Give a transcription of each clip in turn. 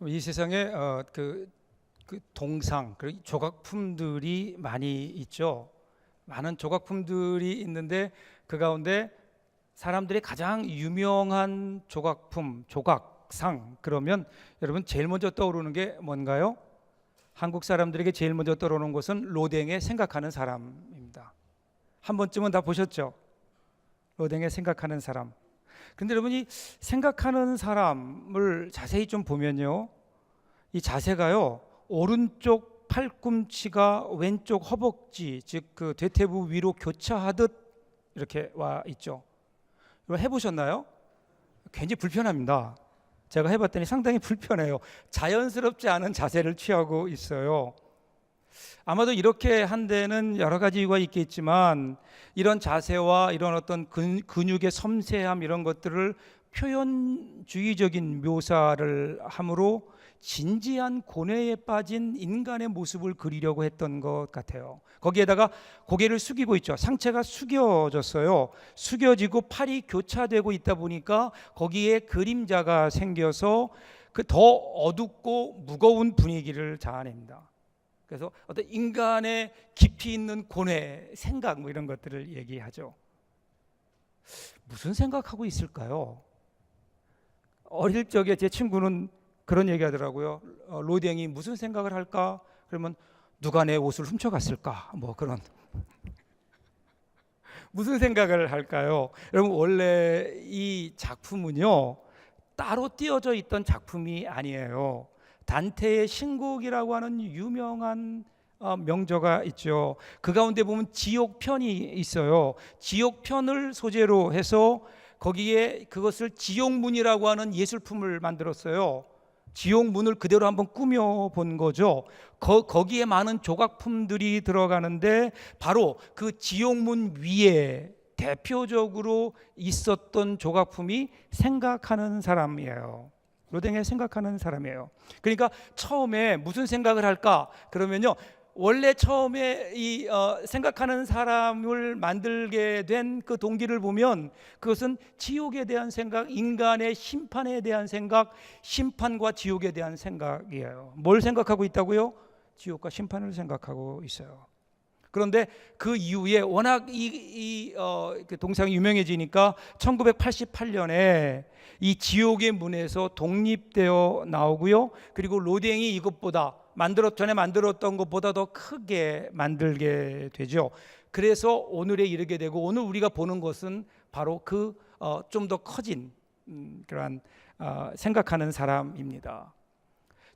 이 세상에 그 동상 그리고 조각품들이 많이 있죠. 많은 조각품들이 있는데 그 가운데 사람들이 가장 유명한 조각품, 조각상 그러면 여러분 제일 먼저 떠오르는 게 뭔가요? 한국 사람들에게 제일 먼저 떠오르는 것은 로댕의 생각하는 사람입니다. 한 번쯤은 다 보셨죠? 로댕의 생각하는 사람. 근데 여러분이 생각하는 사람을 자세히 좀 보면요, 이 자세가요, 오른쪽 팔꿈치가 왼쪽 허벅지, 즉 그 대퇴부 위로 교차하듯 이렇게 와 있죠. 이거 해보셨나요? 굉장히 불편합니다. 제가 해봤더니 상당히 불편해요. 자연스럽지 않은 자세를 취하고 있어요. 아마도 이렇게 한 데는 여러 가지 이유가 있겠지만, 이런 자세와 이런 어떤 근육의 섬세함 이런 것들을 표현주의적인 묘사를 함으로 진지한 고뇌에 빠진 인간의 모습을 그리려고 했던 것 같아요. 거기에다가 고개를 숙이고 있죠. 상체가 숙여졌어요. 숙여지고 팔이 교차되고 있다 보니까 거기에 그림자가 생겨서 그 더 어둡고 무거운 분위기를 자아냅니다. 그래서 어떤 인간의 깊이 있는 고뇌, 생각 뭐 이런 것들을 얘기하죠. 무슨 생각하고 있을까요? 어릴 적에 제 친구는 그런 얘기 하더라고요. 로댕이 무슨 생각을 할까? 그러면 누가 내 옷을 훔쳐갔을까? 뭐 그런 무슨 생각을 할까요? 여러분, 원래 이 작품은요, 따로 띄어져 있던 작품이 아니에요. 단테의 신곡이라고 하는 유명한 명저가 있죠. 그 가운데 보면 지옥편이 있어요. 지옥편을 소재로 해서 거기에 그것을 지옥문이라고 하는 예술품을 만들었어요. 지옥문을 그대로 한번 꾸며 본 거죠. 거기에 많은 조각품들이 들어가는데 바로 그 지옥문 위에 대표적으로 있었던 조각품이 생각하는 사람이에요. 로댕의 생각하는 사람이에요. 그러니까 처음에 무슨 생각을 할까? 그러면요, 원래 처음에 이 생각하는 사람을 만들게 된 그 동기를 보면 그것은 지옥에 대한 생각, 인간의 심판에 대한 생각, 심판과 지옥에 대한 생각이에요. 뭘 생각하고 있다고요? 지옥과 심판을 생각하고 있어요. 그런데 그 이후에 워낙 그 동상이 유명해지니까 1988년에 이 지옥의 문에서 독립되어 나오고요. 그리고 로댕이 이것보다 전에 만들었던 것보다 더 크게 만들게 되죠. 그래서 오늘에 이르게 되고, 오늘 우리가 보는 것은 바로 그 좀 더 커진 그러한 생각하는 사람입니다.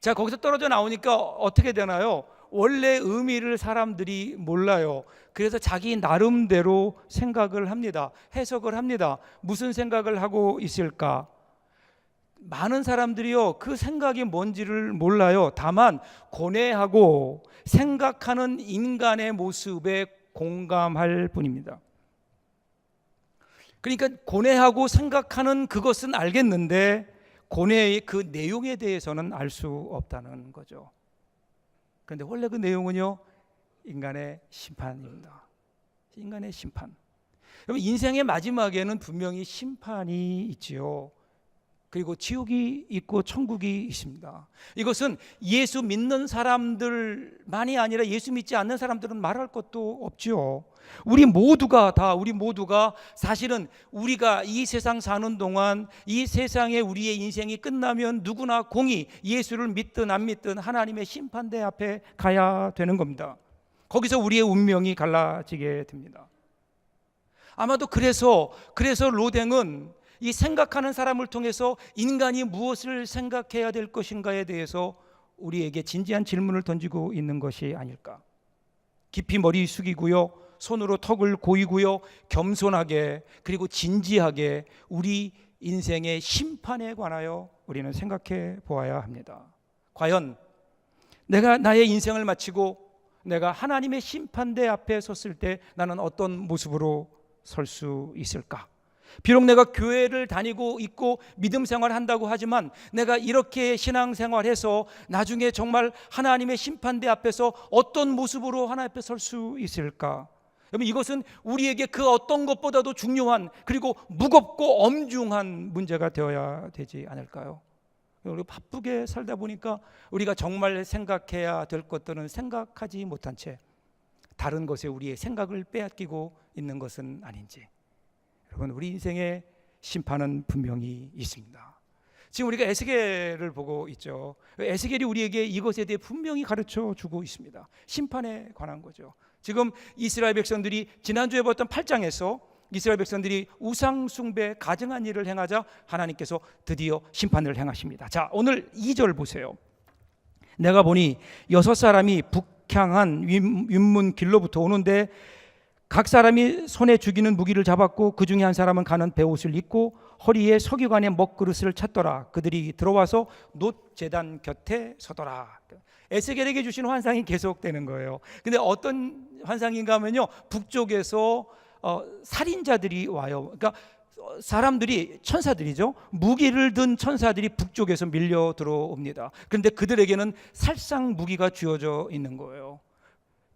자, 거기서 떨어져 나오니까 어떻게 되나요? 원래 의미를 사람들이 몰라요. 그래서 자기 나름대로 생각을 합니다. 해석을 합니다. 무슨 생각을 하고 있을까? 많은 사람들이요, 그 생각이 뭔지를 몰라요. 다만 고뇌하고 생각하는 인간의 모습에 공감할 뿐입니다. 그러니까 고뇌하고 생각하는 그것은 알겠는데 고뇌의 그 내용에 대해서는 알 수 없다는 거죠. 그런데 원래 그 내용은요, 인간의 심판입니다. 인간의 심판. 여러분, 인생의 마지막에는 분명히 심판이 있지요. 그리고 지옥이 있고 천국이 있습니다. 이것은 예수 믿는 사람들만이 아니라 예수 믿지 않는 사람들은 말할 것도 없지요. 우리 모두가 사실은 우리가 이 세상 사는 동안 이 세상에 우리의 인생이 끝나면 누구나 공히 예수를 믿든 안 믿든 하나님의 심판대 앞에 가야 되는 겁니다. 거기서 우리의 운명이 갈라지게 됩니다. 아마도 그래서 로댕은 이 생각하는 사람을 통해서 인간이 무엇을 생각해야 될 것인가에 대해서 우리에게 진지한 질문을 던지고 있는 것이 아닐까. 깊이 머리 숙이고요, 손으로 턱을 고이고요, 겸손하게 그리고 진지하게 우리 인생의 심판에 관하여 우리는 생각해 보아야 합니다. 과연 내가 나의 인생을 마치고 내가 하나님의 심판대 앞에 섰을 때 나는 어떤 모습으로 설 수 있을까? 비록 내가 교회를 다니고 있고 믿음 생활한다고 하지만 내가 이렇게 신앙생활해서 나중에 정말 하나님의 심판대 앞에서 어떤 모습으로 하나님 앞에 설 수 있을까? 여러분, 이것은 우리에게 그 어떤 것보다도 중요한 그리고 무겁고 엄중한 문제가 되어야 되지 않을까요? 우리 바쁘게 살다 보니까 우리가 정말 생각해야 될 것들은 생각하지 못한 채 다른 것에 우리의 생각을 빼앗기고 있는 것은 아닌지. 여러분, 우리 인생의 심판은 분명히 있습니다. 지금 우리가 에스겔을 보고 있죠. 에스겔이 우리에게 이것에 대해 분명히 가르쳐 주고 있습니다. 심판에 관한 거죠. 지금 이스라엘 백성들이 지난주에 봤던 8장에서 이스라엘 백성들이 우상 숭배 가증한 일을 행하자 하나님께서 드디어 심판을 행하십니다. 자, 오늘 2절 보세요. 내가 보니 6사람이 북향한 윗문 길로부터 오는데 각 사람이 손에 죽이는 무기를 잡았고 그 중에 한 사람은 가는 베옷을 입고 허리에 서기관의 먹그릇을 찼더라. 그들이 들어와서 놋제단 곁에 서더라. 에스겔에게 주신 환상이 계속되는 거예요. 근데 어떤 환상인가 하면요, 북쪽에서 살인자들이 와요. 그러니까 사람들이, 천사들이죠, 무기를 든 천사들이 북쪽에서 밀려 들어옵니다. 그런데 그들에게는 살상 무기가 쥐어져 있는 거예요.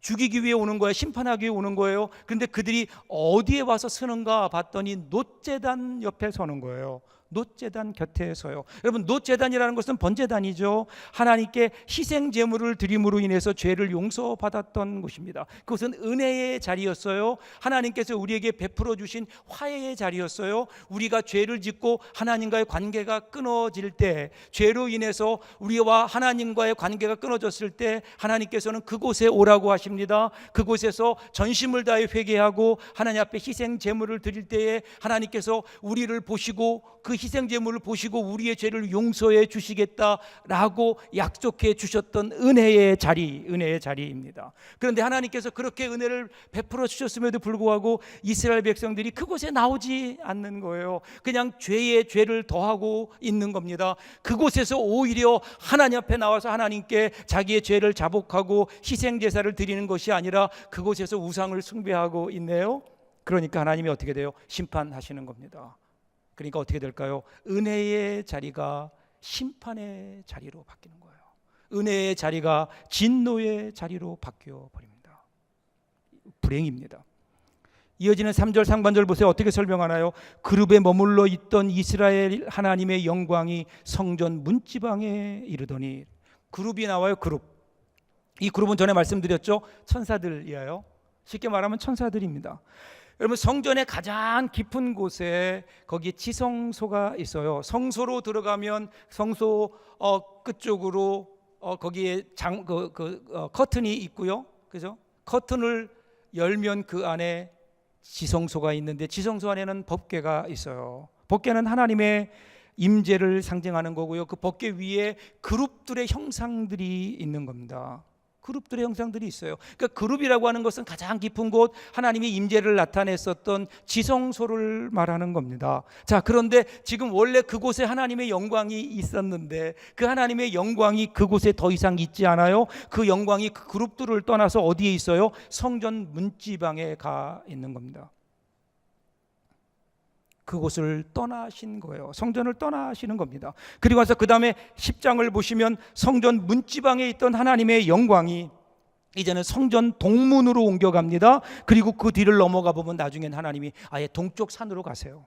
죽이기 위해 오는 거예요. 심판하기 위해 오는 거예요. 그런데 그들이 어디에 와서 서는가 봤더니 놋제단 옆에 서는 거예요. 놋제단 곁에 서요. 여러분, 놋제단이라는 것은 번제단이죠. 하나님께 희생 제물을 드림으로 인해서 죄를 용서받았던 곳입니다. 그것은 은혜의 자리였어요. 하나님께서 우리에게 베풀어 주신 화해의 자리였어요. 우리가 죄를 짓고 하나님과의 관계가 끊어질 때, 죄로 인해서 우리와 하나님과의 관계가 끊어졌을 때 하나님께서는 그곳에 오라고 하십니다. 그곳에서 전심을 다해 회개하고 하나님 앞에 희생 제물을 드릴 때에 하나님께서 우리를 보시고 그 희생 제물을 보시고 우리의 죄를 용서해 주시겠다라고 약속해 주셨던 은혜의 자리입니다. 그런데 하나님께서 그렇게 은혜를 베풀어 주셨음에도 불구하고 이스라엘 백성들이 그곳에 나오지 않는 거예요. 그냥 죄에 죄를 더하고 있는 겁니다. 그곳에서 오히려 하나님 앞에 나와서 하나님께 자기의 죄를 자복하고 희생 제사를 드리는 것이 아니라 그곳에서 우상을 숭배하고 있네요. 그러니까 하나님이 어떻게 돼요? 심판하시는 겁니다. 그러니까 어떻게 될까요? 은혜의 자리가 심판의 자리로 바뀌는 거예요. 은혜의 자리가 진노의 자리로 바뀌어 버립니다. 불행입니다. 이어지는 3절 상반절 보세요. 어떻게 설명하나요? 그룹에 머물러 있던 이스라엘 하나님의 영광이 성전 문지방에 이르더니. 그룹이 나와요. 그룹. 이 그룹은 전에 말씀드렸죠, 천사들이에요. 쉽게 말하면 천사들입니다. 여러분, 성전의 가장 깊은 곳에 거기에 지성소가 있어요. 성소로 들어가면 성소 끝쪽으로 거기에 커튼이 있고요, 그죠? 커튼을 열면 그 안에 지성소가 있는데 지성소 안에는 법궤가 있어요. 법궤는 하나님의 임재를 상징하는 거고요. 그 법궤 위에 그룹들의 형상들이 있는 겁니다. 그룹들의 형상들이 있어요. 그러니까 그룹이라고 하는 것은 가장 깊은 곳, 하나님의 임재를 나타냈었던 지성소를 말하는 겁니다. 자, 그런데 지금 원래 그곳에 하나님의 영광이 있었는데 그 하나님의 영광이 그곳에 더 이상 있지 않아요. 그 영광이 그 그룹들을 떠나서 어디에 있어요? 성전 문지방에 가 있는 겁니다. 그곳을 떠나신 거예요. 성전을 떠나시는 겁니다. 그리고 와서 그 다음에 10장을 보시면 성전 문지방에 있던 하나님의 영광이 이제는 성전 동문으로 옮겨갑니다. 그리고 그 뒤를 넘어가 보면 나중엔 하나님이 아예 동쪽 산으로 가세요.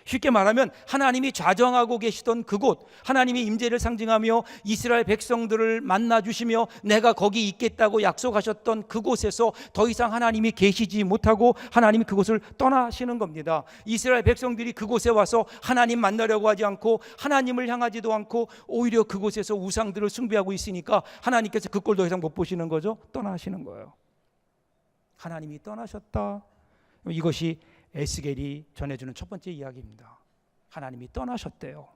쉽게 말하면 하나님이 좌정하고 계시던 그곳, 하나님의 임재를 상징하며 이스라엘 백성들을 만나 주시며 내가 거기 있겠다고 약속하셨던 그곳에서 더 이상 하나님이 계시지 못하고 하나님이 그곳을 떠나시는 겁니다. 이스라엘 백성들이 그곳에 와서 하나님 만나려고 하지 않고 하나님을 향하지도 않고 오히려 그곳에서 우상들을 숭배하고 있으니까 하나님께서 그 꼴 더 이상 못 보시는 거죠. 떠나시는 거예요. 하나님이 떠나셨다. 이것이 에스겔이 전해주는 첫 번째 이야기입니다. 하나님이 떠나셨대요.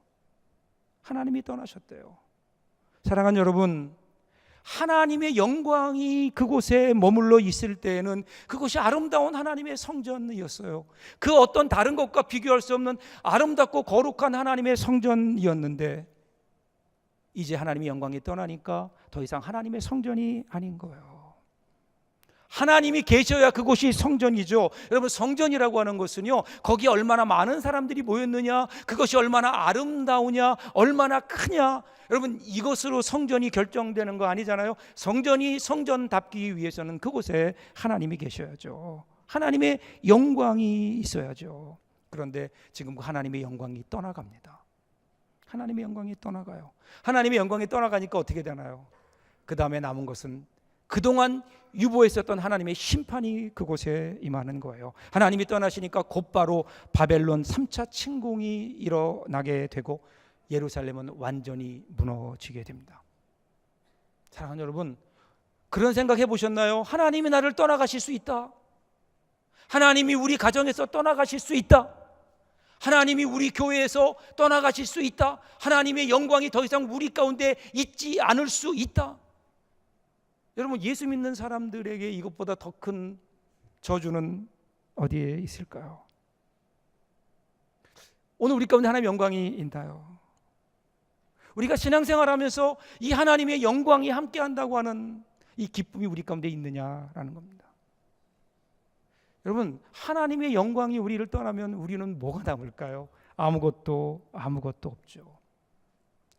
하나님이 떠나셨대요. 사랑하는 여러분, 하나님의 영광이 그곳에 머물러 있을 때에는 그것이 아름다운 하나님의 성전이었어요. 그 어떤 다른 것과 비교할 수 없는 아름답고 거룩한 하나님의 성전이었는데 이제 하나님의 영광이 떠나니까 더 이상 하나님의 성전이 아닌 거예요. 하나님이 계셔야 그곳이 성전이죠. 여러분, 성전이라고 하는 것은요, 거기에 얼마나 많은 사람들이 모였느냐, 그것이 얼마나 아름다우냐, 얼마나 크냐, 여러분, 이것으로 성전이 결정되는 거 아니잖아요. 성전이 성전답기 위해서는 그곳에 하나님이 계셔야죠. 하나님의 영광이 있어야죠. 그런데 지금 그 하나님의 영광이 떠나갑니다. 하나님의 영광이 떠나가요. 하나님의 영광이 떠나가니까 어떻게 되나요? 그 다음에 남은 것은 그동안 유보했었던 하나님의 심판이 그곳에 임하는 거예요. 하나님이 떠나시니까 곧바로 바벨론 3차 침공이 일어나게 되고 예루살렘은 완전히 무너지게 됩니다. 사랑하는 여러분, 그런 생각 해보셨나요? 하나님이 나를 떠나가실 수 있다. 하나님이 우리 가정에서 떠나가실 수 있다. 하나님이 우리 교회에서 떠나가실 수 있다. 하나님의 영광이 더 이상 우리 가운데 있지 않을 수 있다. 여러분, 예수 믿는 사람들에게 이것보다 더 큰 저주는 어디에 있을까요? 오늘 우리 가운데 하나님의 영광이 있나요? 우리가 신앙생활하면서 이 하나님의 영광이 함께한다고 하는 이 기쁨이 우리 가운데 있느냐라는 겁니다. 여러분, 하나님의 영광이 우리를 떠나면 우리는 뭐가 남을까요? 아무것도 없죠.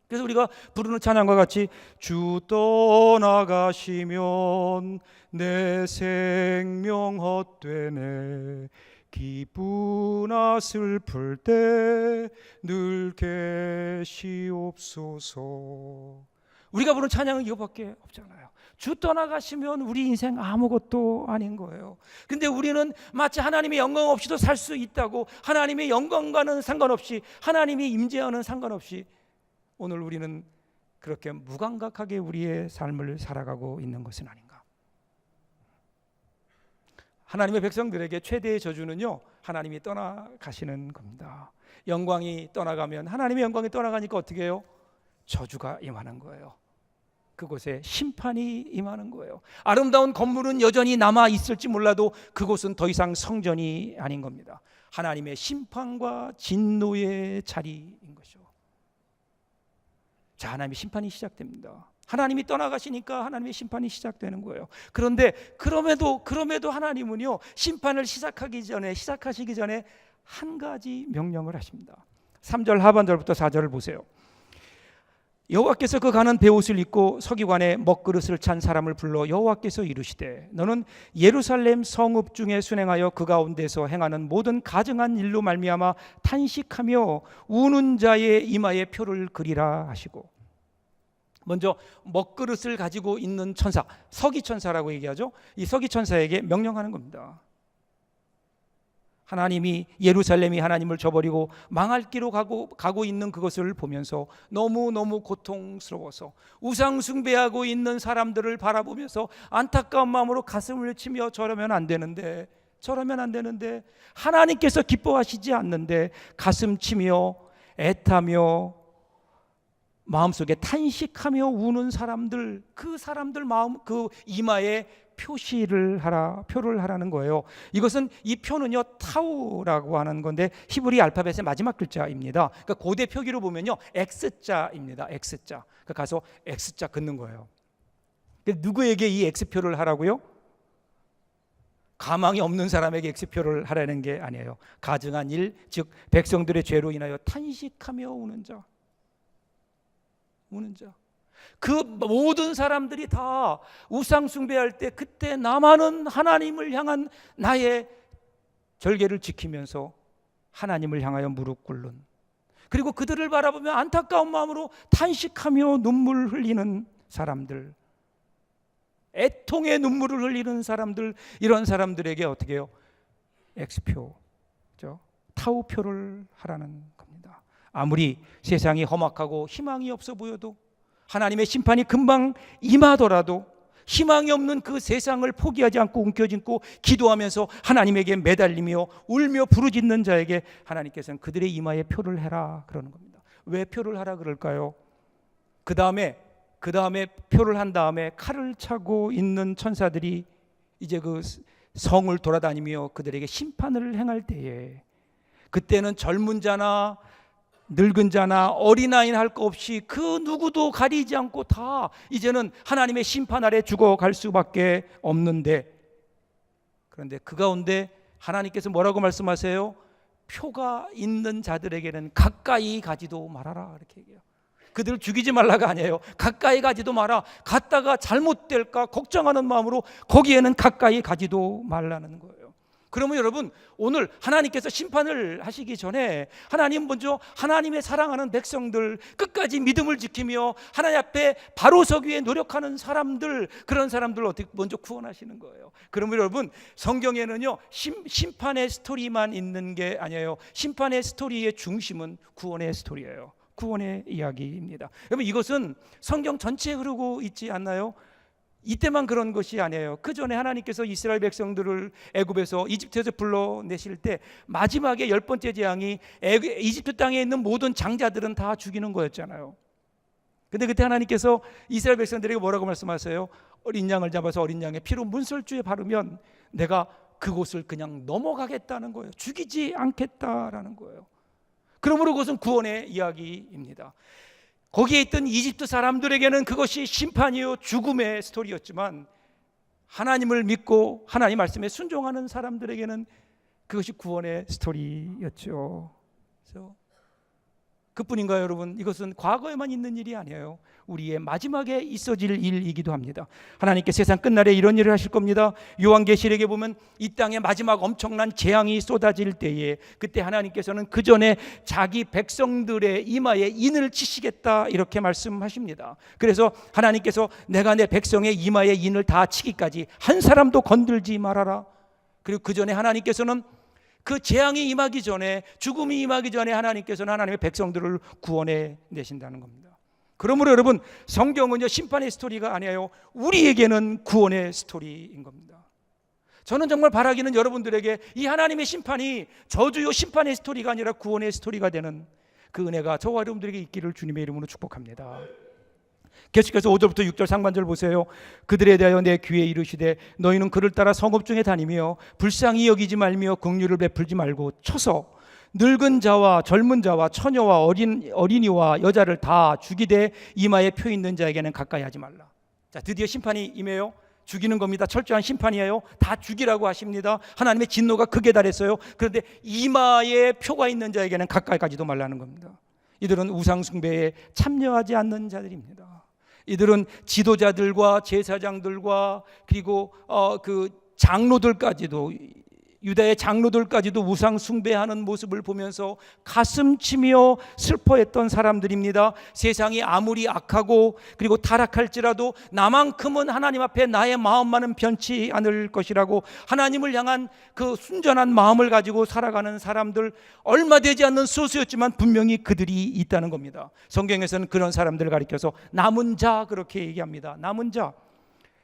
그래서 우리가 부르는 찬양과 같이 주 떠나가시면 내 생명 헛되네 기쁘나 슬플 때 늘 계시옵소서. 우리가 부르는 찬양은 이거밖에 없잖아요. 주 떠나가시면 우리 인생 아무것도 아닌 거예요. 근데 우리는 마치 하나님의 영광 없이도 살 수 있다고, 하나님의 영광과는 상관없이, 하나님의 임재와는 상관없이 오늘 우리는 그렇게 무감각하게 우리의 삶을 살아가고 있는 것은 아닌가. 하나님의 백성들에게 최대의 저주는요, 하나님이 떠나가시는 겁니다. 영광이 떠나가면, 하나님의 영광이 떠나가니까 어떻게 해요? 저주가 임하는 거예요. 그곳에 심판이 임하는 거예요. 아름다운 건물은 여전히 남아 있을지 몰라도 그곳은 더 이상 성전이 아닌 겁니다. 하나님의 심판과 진노의 자리인 거죠. 자, 하나님의 심판이 시작됩니다. 하나님이 떠나가시니까 하나님의 심판이 시작되는 거예요. 그런데 그럼에도 하나님은요, 심판을 시작하시기 전에 한 가지 명령을 하십니다. 3절 하반절부터 4절을 보세요. 여호와께서 그 가는 베옷을 입고 서기관의 먹그릇을 찬 사람을 불러 여호와께서 이르시되 너는 예루살렘 성읍 중에 순행하여 그 가운데서 행하는 모든 가증한 일로 말미암아 탄식하며 우는 자의 이마에 표를 그리라 하시고, 먼저 먹그릇을 가지고 있는 천사, 서기천사라고 얘기하죠. 이 서기천사에게 명령하는 겁니다. 하나님이, 예루살렘이 하나님을 저버리고 망할 길로 가고 있는 그것을 보면서 너무너무 고통스러워서 우상 숭배하고 있는 사람들을 바라보면서 안타까운 마음으로 가슴을 치며 저러면 안 되는데 하나님께서 기뻐하시지 않는데 가슴 치며 애타며 마음속에 탄식하며 우는 사람들, 그 사람들 마음, 그 이마에 표를 하라는 거예요. 이것은, 이 표는요, 타우라고 하는 건데 히브리 알파벳의 마지막 글자입니다. 그러니까 고대 표기로 보면요, X자입니다. X자. 그러니까 가서 X자 긋는 거예요. 누구에게 이 X표를 하라고요? 가망이 없는 사람에게 X표를 하라는 게 아니에요. 가증한 일, 즉 백성들의 죄로 인하여 탄식하며 우는 자. 그 모든 사람들이 다 우상 숭배할 때 그때 나만은 하나님을 향한 나의 절개를 지키면서 하나님을 향하여 무릎 꿇는, 그리고 그들을 바라보며 안타까운 마음으로 탄식하며 눈물 흘리는 사람들, 애통의 눈물을 흘리는 사람들, 이런 사람들에게 어떻게 해요? X표, 타우표를 하라는 겁니다. 아무리 세상이 험악하고 희망이 없어 보여도, 하나님의 심판이 금방 임하더라도 희망이 없는 그 세상을 포기하지 않고 움켜쥐고 기도하면서 하나님에게 매달리며 울며 부르짖는 자에게 하나님께서는 그들의 이마에 표를 해라 그러는 겁니다. 왜 표를 하라 그럴까요? 그 다음에 표를 한 다음에 칼을 차고 있는 천사들이 이제 그 성을 돌아다니며 그들에게 심판을 행할 때에, 그때는 젊은 자나 늙은 자나 어린아이나 할 것 없이 그 누구도 가리지 않고 다 이제는 하나님의 심판 아래 죽어갈 수밖에 없는데, 그런데 그 가운데 하나님께서 뭐라고 말씀하세요? 표가 있는 자들에게는 가까이 가지도 말아라, 이렇게 얘기해요. 그들을 죽이지 말라가 아니에요. 가까이 가지도 마라. 갔다가 잘못될까 걱정하는 마음으로 거기에는 가까이 가지도 말라는 거예요. 그러면 여러분, 오늘 하나님께서 심판을 하시기 전에 하나님 먼저 하나님의 사랑하는 백성들, 끝까지 믿음을 지키며 하나님 앞에 바로 서기 위해 노력하는 사람들, 그런 사람들을 어떻게 먼저 구원하시는 거예요. 그러면 여러분, 성경에는요 심판의 스토리만 있는 게 아니에요. 심판의 스토리의 중심은 구원의 스토리예요. 구원의 이야기입니다. 여러분, 이것은 성경 전체에 흐르고 있지 않나요? 이때만 그런 것이 아니에요. 그 전에 하나님께서 이스라엘 백성들을 애굽에서, 이집트에서 불러내실 때 마지막에 10번째 재앙이 이집트 땅에 있는 모든 장자들은 다 죽이는 거였잖아요. 근데 그때 하나님께서 이스라엘 백성들에게 뭐라고 말씀하세요? 어린 양을 잡아서 어린 양의 피로 문설주에 바르면 내가 그곳을 그냥 넘어가겠다는 거예요. 죽이지 않겠다라는 거예요. 그러므로 그것은 구원의 이야기입니다. 거기에 있던 이집트 사람들에게는 그것이 심판이요 죽음의 스토리였지만, 하나님을 믿고 하나님 말씀에 순종하는 사람들에게는 그것이 구원의 스토리였죠. 그래서 그뿐인가요, 여러분? 이것은 과거에만 있는 일이 아니에요. 우리의 마지막에 있어질 일이기도 합니다. 하나님께 세상 끝날에 이런 일을 하실 겁니다. 요한계시록에 보면 이 땅에 마지막 엄청난 재앙이 쏟아질 때에, 그때 하나님께서는 그 전에 자기 백성들의 이마에 인을 치시겠다, 이렇게 말씀하십니다. 그래서 하나님께서 내가 내 백성의 이마에 인을 다 치기까지 한 사람도 건들지 말아라. 그리고 그 전에 하나님께서는 그 재앙이 임하기 전에, 죽음이 임하기 전에 하나님께서는 하나님의 백성들을 구원해 내신다는 겁니다. 그러므로 여러분, 성경은요 심판의 스토리가 아니에요. 우리에게는 구원의 스토리인 겁니다. 저는 정말 바라기는 여러분들에게 이 하나님의 심판이 저주요 심판의 스토리가 아니라 구원의 스토리가 되는 그 은혜가 저와 여러분들에게 있기를 주님의 이름으로 축복합니다. 계속해서 5절부터 6절 상반절 보세요. 그들에 대하여 내 귀에 이르시되 너희는 그를 따라 성읍 중에 다니며 불쌍히 여기지 말며 긍휼을 베풀지 말고 쳐서 늙은 자와 젊은 자와 처녀와 어린이와 여자를 다 죽이되 이마에 표 있는 자에게는 가까이 하지 말라. 자, 드디어 심판이 임해요. 죽이는 겁니다. 철저한 심판이에요. 다 죽이라고 하십니다. 하나님의 진노가 극에 달했어요. 그런데 이마에 표가 있는 자에게는 가까이 가지도 말라는 겁니다. 이들은 우상 숭배에 참여하지 않는 자들입니다. 이들은 지도자들과 제사장들과 그리고 그 장로들까지도, 유다의 장로들까지도 우상 숭배하는 모습을 보면서 가슴 치며 슬퍼했던 사람들입니다. 세상이 아무리 악하고 그리고 타락할지라도 나만큼은 하나님 앞에 나의 마음만은 변치 않을 것이라고 하나님을 향한 그 순전한 마음을 가지고 살아가는 사람들, 얼마 되지 않는 소수였지만 분명히 그들이 있다는 겁니다. 성경에서는 그런 사람들을 가리켜서 남은 자, 그렇게 얘기합니다. 남은 자.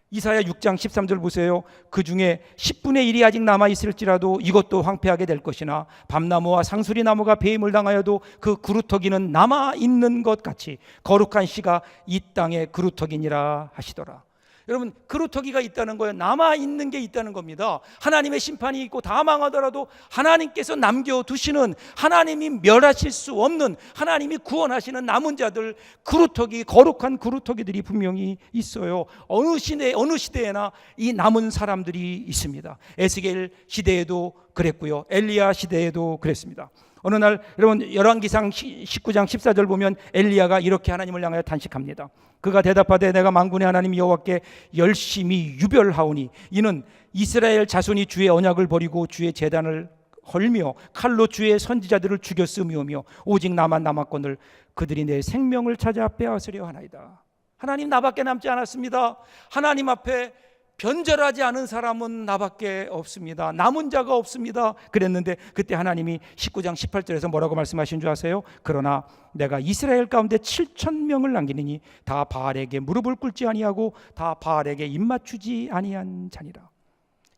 이사야 6장 13절 보세요. 그 중에 10분의 1이 아직 남아있을지라도 이것도 황폐하게 될 것이나 밤나무와 상수리나무가 배임을 당하여도 그 그루터기는 남아있는 것 같이 거룩한 씨가 이 땅에 그루터기니라 하시더라. 여러분, 그루터기가 있다는 거예요. 남아있는 게 있다는 겁니다. 하나님의 심판이 있고 다 망하더라도 하나님께서 남겨두시는, 하나님이 멸하실 수 없는, 하나님이 구원하시는 남은 자들, 그루터기, 거룩한 그루터기들이 분명히 있어요. 어느 시대에나 이 남은 사람들이 있습니다. 에스겔 시대에도 그랬고요, 엘리야 시대에도 그랬습니다. 어느 날 여러분 열왕기상 19장 14절 보면 엘리야가 이렇게 하나님을 향하여 탄식합니다. 그가 대답하되 내가 만군의 하나님 여호와께 열심히 유별하오니 이는 이스라엘 자손이 주의 언약을 버리고 주의 제단을 헐며 칼로 주의 선지자들을 죽였음이오며 오직 나만 남았거늘 그들이 내 생명을 찾아 빼앗으려 하나이다. 하나님, 나밖에 남지 않았습니다. 하나님 앞에 변절하지 않은 사람은 나밖에 없습니다. 남은 자가 없습니다. 그랬는데 그때 하나님이 19장 18절에서 뭐라고 말씀하신 줄 아세요? 그러나 내가 이스라엘 가운데 7,000명을 남기느니 다 바알에게 무릎을 꿇지 아니하고 다 바알에게 입맞추지 아니한 자니라.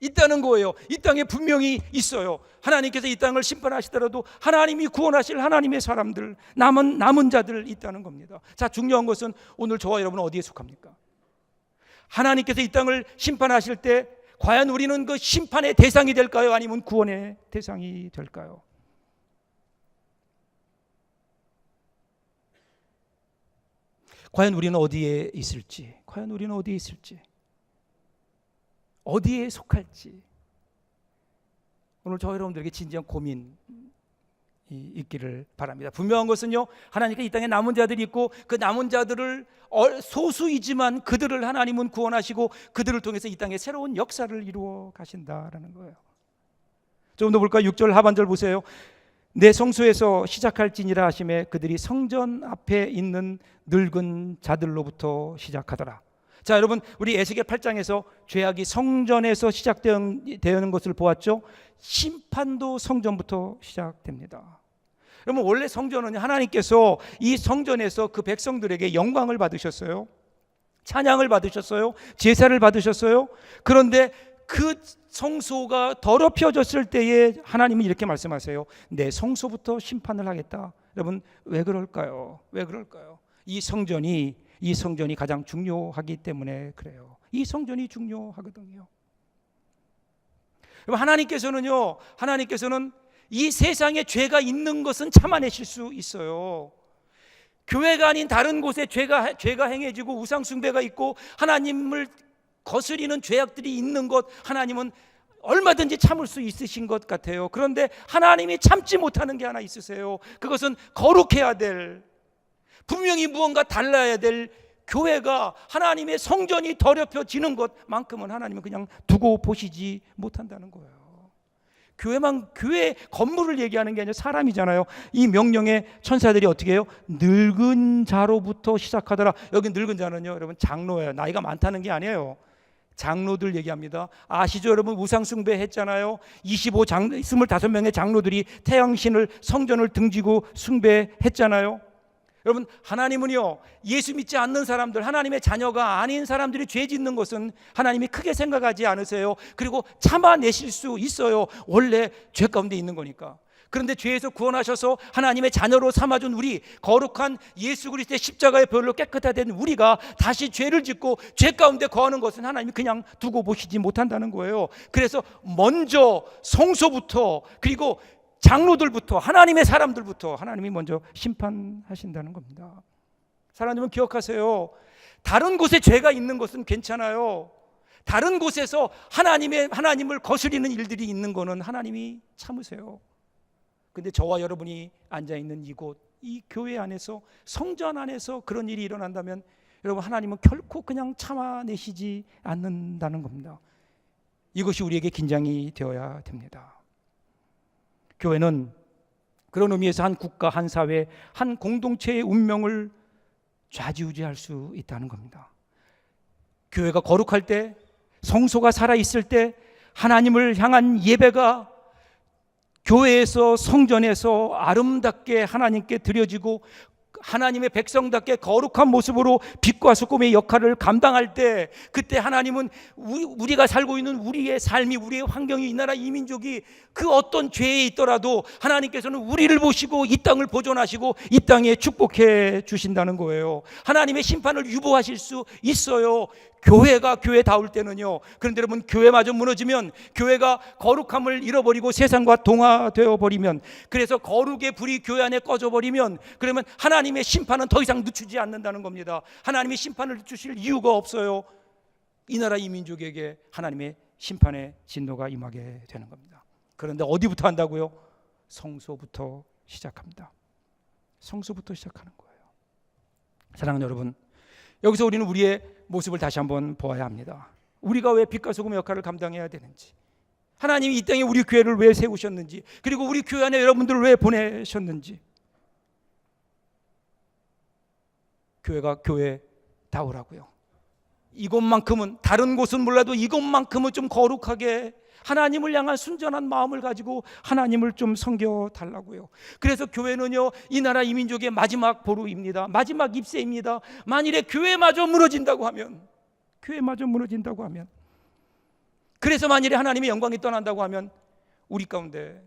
있다는 거예요. 이 땅에 분명히 있어요. 하나님께서 이 땅을 심판하시더라도 하나님이 구원하실 하나님의 사람들, 남은 자들 있다는 겁니다. 자, 중요한 것은 오늘 저와 여러분은 어디에 속합니까? 하나님께서 이 땅을 심판하실 때 과연 우리는 그 심판의 대상이 될까요? 아니면 구원의 대상이 될까요? 과연 우리는 어디에 있을지, 어디에 속할지 오늘 저 여러분들에게 진지한 고민이 있기를 바랍니다. 분명한 것은요, 하나님께 이 땅에 남은 자들이 있고 그 남은 자들을 소수이지만 그들을 하나님은 구원하시고 그들을 통해서 이 땅에 새로운 역사를 이루어 가신다라는 거예요. 좀 더 볼까요? 6절 하반절 보세요. 내 성소에서 시작할지니라 하심에 그들이 성전 앞에 있는 늙은 자들로부터 시작하더라. 자, 여러분, 우리 에스겔 8장에서 죄악이 성전에서 시작되는 것을 보았죠. 심판도 성전부터 시작됩니다. 여러분, 원래 성전은 하나님께서 이 성전에서 그 백성들에게 영광을 받으셨어요. 찬양을 받으셨어요. 제사를 받으셨어요. 그런데 그 성소가 더럽혀졌을 때에 하나님은 이렇게 말씀하세요. 내 성소부터 심판을 하겠다. 여러분, 왜 그럴까요? 왜 그럴까요? 이 성전이 가장 중요하기 때문에 그래요. 이 성전이 중요하거든요. 여러분, 하나님께서는 이 세상에 죄가 있는 것은 참아내실 수 있어요. 교회가 아닌 다른 곳에 죄가 행해지고 우상 숭배가 있고 하나님을 거스리는 죄악들이 있는 것, 하나님은 얼마든지 참을 수 있으신 것 같아요. 그런데 하나님이 참지 못하는 게 하나 있으세요. 그것은 거룩해야 될, 분명히 무언가 달라야 될 교회가, 하나님의 성전이 더럽혀지는 것만큼은 하나님은 그냥 두고 보시지 못한다는 거예요. 교회 건물을 얘기하는 게 아니라 사람이잖아요. 이 명령의 천사들이 어떻게 해요? 늙은 자로부터 시작하더라. 여기 늙은 자는요, 여러분, 장로예요. 나이가 많다는 게 아니에요. 장로들 얘기합니다. 아시죠, 여러분? 우상 숭배 했잖아요. 25명의 장로들이 태양신을, 성전을 등지고 숭배했잖아요. 여러분, 하나님은요, 예수 믿지 않는 사람들, 하나님의 자녀가 아닌 사람들이 죄 짓는 것은 하나님이 크게 생각하지 않으세요. 그리고 참아내실 수 있어요. 원래 죄 가운데 있는 거니까. 그런데 죄에서 구원하셔서 하나님의 자녀로 삼아준 우리, 거룩한 예수 그리스도의 십자가의 보혈로 깨끗하된 우리가 다시 죄를 짓고 죄 가운데 거하는 것은 하나님이 그냥 두고 보시지 못한다는 거예요. 그래서 먼저 성소부터, 그리고 장로들부터, 하나님의 사람들부터 하나님이 먼저 심판하신다는 겁니다. 사랑하는 기억하세요. 다른 곳에 죄가 있는 것은 괜찮아요. 다른 곳에서 하나님을 거스리는 일들이 있는 거는 하나님이 참으세요. 근데 저와 여러분이 앉아있는 이곳, 이 교회 안에서, 성전 안에서 그런 일이 일어난다면 여러분, 하나님은 결코 그냥 참아내시지 않는다는 겁니다. 이것이 우리에게 긴장이 되어야 됩니다. 교회는 그런 의미에서 한 국가, 한 사회, 한 공동체의 운명을 좌지우지할 수 있다는 겁니다. 교회가 거룩할 때, 성소가 살아있을 때, 하나님을 향한 예배가 교회에서, 성전에서 아름답게 하나님께 드려지고 하나님의 백성답게 거룩한 모습으로 빛과 소금의 역할을 감당할 때, 그때 하나님은 우리가 살고 있는 우리의 삶이, 우리의 환경이, 이 나라 이 민족이 그 어떤 죄에 있더라도 하나님께서는 우리를 보시고 이 땅을 보존하시고 이 땅에 축복해 주신다는 거예요. 하나님의 심판을 유보하실 수 있어요, 교회가 교회다울 때는요. 그런데 여러분, 교회마저 무너지면, 교회가 거룩함을 잃어버리고 세상과 동화되어 버리면, 그래서 거룩의 불이 교회 안에 꺼져버리면, 그러면 하나님의 심판은 더 이상 늦추지 않는다는 겁니다. 하나님의 심판을 늦추실 이유가 없어요. 이 나라 이 민족에게 하나님의 심판의 진노가 임하게 되는 겁니다. 그런데 어디부터 한다고요? 성소부터 시작합니다. 성소부터 시작하는 거예요. 사랑하는 여러분, 여기서 우리는 우리의 모습을 다시 한번 보아야 합니다. 우리가 왜 빛과 소금의 역할을 감당해야 되는지, 하나님이 이 땅에 우리 교회를 왜 세우셨는지, 그리고 우리 교회 안에 여러분들을 왜 보내셨는지. 교회가 교회다우라고요. 이것만큼은, 다른 곳은 몰라도 이것만큼은 좀 거룩하게 하나님을 향한 순전한 마음을 가지고 하나님을 좀 섬겨달라고요. 그래서 교회는요, 이 나라 이 민족의 마지막 보루입니다. 마지막 입새입니다. 만일에 교회마저 무너진다고 하면, 그래서 만일에 하나님의 영광이 떠난다고 하면 우리 가운데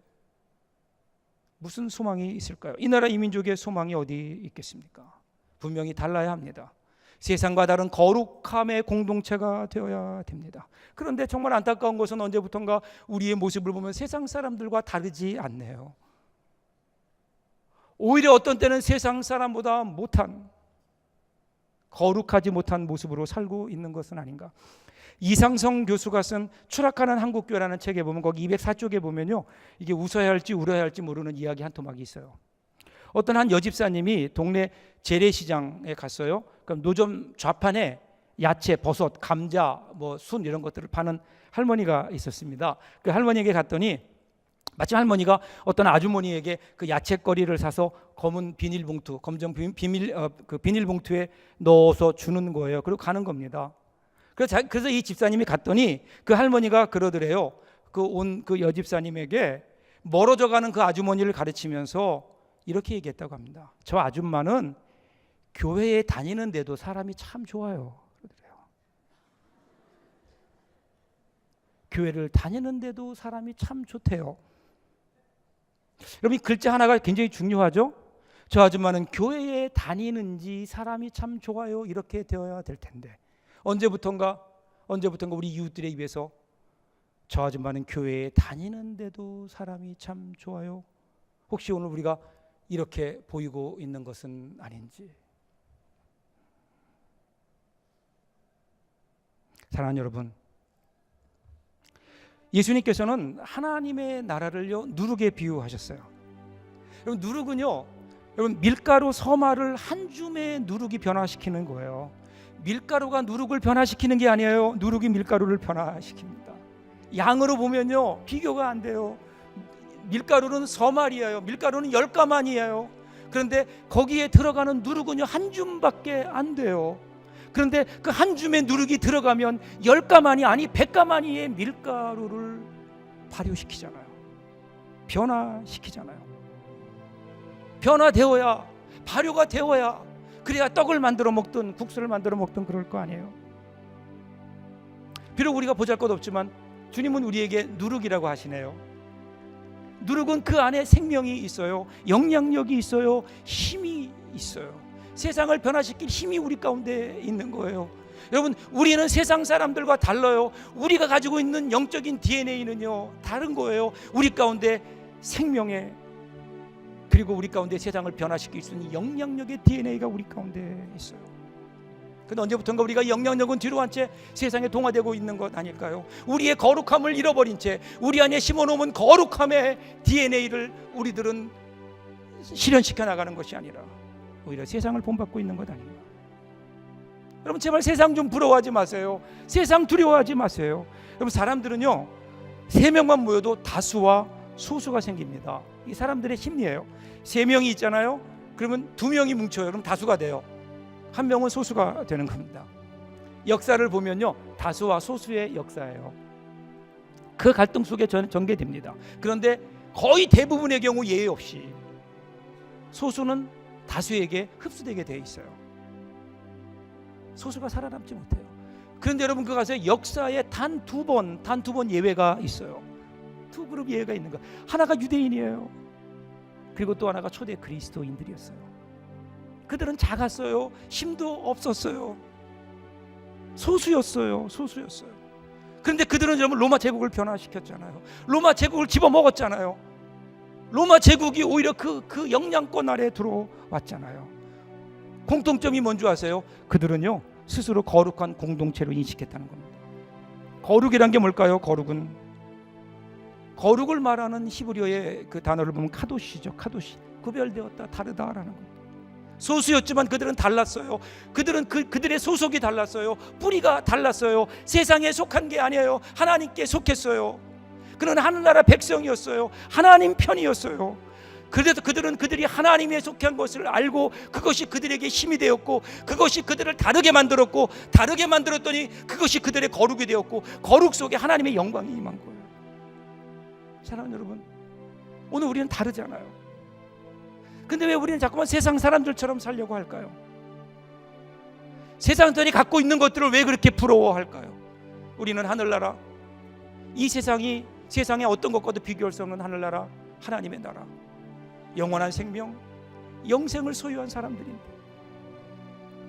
무슨 소망이 있을까요? 이 나라 이 민족의 소망이 어디 있겠습니까? 분명히 달라야 합니다. 세상과 다른 거룩함의 공동체가 되어야 됩니다. 그런데 정말 안타까운 것은 언제부턴가 우리의 모습을 보면 세상 사람들과 다르지 않네요. 오히려 어떤 때는 세상 사람보다 못한, 거룩하지 못한 모습으로 살고 있는 것은 아닌가. 이상성 교수가 쓴 추락하는 한국교회라는 책에 보면, 거기 204쪽에 보면요, 이게 웃어야 할지 울어야 할지 모르는 이야기 한 토막이 있어요. 어떤 한 여집사님이 동네 재래시장에 갔어요. 그럼 노점 좌판에 야채, 버섯, 감자, 순 이런 것들을 파는 할머니가 있었습니다. 그 할머니에게 갔더니 마침 할머니가 어떤 아주머니에게 그 야채거리를 사서 검은 비닐봉투, 검정 그 비닐봉투에 넣어서 주는 거예요. 그리고 가는 겁니다. 그래서 이 집사님이 갔더니 그 할머니가 그러더래요. 그 여집사님에게 멀어져 가는 그 아주머니를 가르치면서 이렇게 얘기했다고 합니다. 저 아줌마는 교회에 다니는데도 사람이 참 좋아요. 그러더래요. 교회를 다니는데도 사람이 참 좋대요. 여러분, 이 글자 하나가 굉장히 중요하죠. 저 아줌마는 교회에 다니는지 사람이 참 좋아요. 이렇게 되어야 될 텐데 언제부턴가 우리 이웃들의 입에서 저 아줌마는 교회에 다니는데도 사람이 참 좋아요. 혹시 오늘 우리가 이렇게 보이고 있는 것은 아닌지. 사랑하는 여러분, 예수님께서는 하나님의 나라를요 누룩에 비유하셨어요. 여러분, 누룩은요, 여러분 밀가루 서말을 한 줌의 누룩이 변화시키는 거예요. 밀가루가 누룩을 변화시키는 게 아니에요. 누룩이 밀가루를 변화시킵니다. 양으로 보면요 비교가 안 돼요. 밀가루는 서말이에요. 밀가루는 10가만이에요. 그런데 거기에 들어가는 누룩은요 한 줌밖에 안 돼요. 그런데 그 한 줌의 누룩이 들어가면 10가만이 아니 100가만이의 밀가루를 발효시키잖아요. 변화시키잖아요. 변화되어야, 발효가 되어야, 그래야 떡을 만들어 먹든 국수를 만들어 먹든 그럴 거 아니에요. 비록 우리가 보잘것없지만 주님은 우리에게 누룩이라고 하시네요. 누룩은 그 안에 생명이 있어요. 영향력이 있어요. 힘이 있어요. 세상을 변화시킬 힘이 우리 가운데 있는 거예요. 여러분, 우리는 세상 사람들과 달라요. 우리가 가지고 있는 영적인 DNA는요 다른 거예요. 우리 가운데 생명의, 그리고 우리 가운데 세상을 변화시킬 수 있는 영향력의 DNA가 우리 가운데 있어요. 근데 언제부턴가 우리가 영향력은 뒤로 한 채 세상에 동화되고 있는 것 아닐까요? 우리의 거룩함을 잃어버린 채 우리 안에 심어놓은 거룩함의 DNA를 우리들은 실현시켜 나가는 것이 아니라 오히려 세상을 본받고 있는 것 아닌가. 여러분, 제발 세상 좀 부러워하지 마세요. 세상 두려워하지 마세요. 여러분, 사람들은요 3명만 모여도 다수와 소수가 생깁니다. 이 사람들의 심리예요. 3명이 있잖아요. 그러면 2명이 뭉쳐요. 그럼 다수가 돼요. 1명은 소수가 되는 겁니다. 역사를 보면요 다수와 소수의 역사예요. 그 갈등 속에 전개됩니다. 그런데 거의 대부분의 경우 예외 없이 소수는 다수에게 흡수되게 되어 있어요. 소수가 살아남지 못해요. 그런데 여러분, 그 가서 역사에 단 두 번 예외가 있어요. 두 그룹 예외가 있는 거. 하나가 유대인이에요. 그리고 또 하나가 초대 그리스도인들이었어요. 그들은 작았어요. 힘도 없었어요. 소수였어요. 그런데 그들은 여러분 로마 제국을 변화시켰잖아요. 로마 제국을 집어먹었잖아요. 로마 제국이 오히려 그 영향권 아래에 들어왔잖아요. 공통점이 뭔지 아세요? 그들은요 스스로 거룩한 공동체로 인식했다는 겁니다. 거룩이란 게 뭘까요? 거룩을 말하는 히브리어의 그 단어를 보면 카도시죠. 카도시, 구별되었다, 다르다라는 겁니다. 소수였지만 그들은 달랐어요. 그들은 그들의 소속이 달랐어요. 뿌리가 달랐어요. 세상에 속한 게 아니에요. 하나님께 속했어요. 그는 하늘나라 백성이었어요. 하나님 편이었어요. 그래도 그들은 그들이 하나님에 속한 것을 알고 그것이 그들에게 힘이 되었고 그것이 그들을 다르게 만들었고 다르게 만들었더니 그것이 그들의 거룩이 되었고 거룩 속에 하나님의 영광이 임한 거예요. 사랑하는 여러분, 오늘 우리는 다르잖아요. 근데 왜 우리는 자꾸만 세상 사람들처럼 살려고 할까요? 세상들이 갖고 있는 것들을 왜 그렇게 부러워할까요? 우리는 하늘나라, 이 세상에 어떤 것과도 비교할 수 없는 하늘나라, 하나님의 나라, 영원한 생명, 영생을 소유한 사람들인데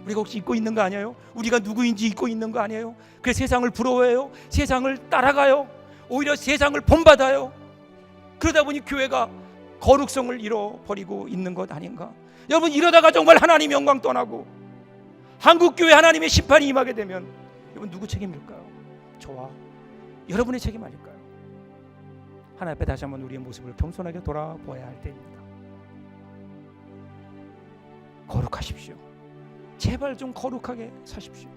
우리가 혹시 잊고 있는 거 아니에요? 우리가 누구인지 잊고 있는 거 아니에요? 그래서 세상을 부러워해요. 세상을 따라가요. 오히려 세상을 본받아요. 그러다 보니 교회가 거룩성을 잃어버리고 있는 것 아닌가? 여러분, 이러다가 정말 하나님 영광 떠나고 한국교회 하나님의 심판이 임하게 되면 여러분 누구 책임일까요? 저와 여러분의 책임 아닐까요? 하나님 앞에 다시 한번 우리의 모습을 겸손하게 돌아보아야 할 때입니다. 거룩하십시오. 제발 좀 거룩하게 사십시오.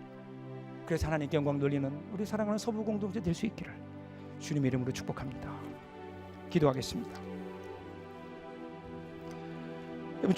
그래서 하나님께 영광 돌리는 우리 사랑하는 서부 공동체 될 수 있기를 주님의 이름으로 축복합니다. 기도하겠습니다. 여러분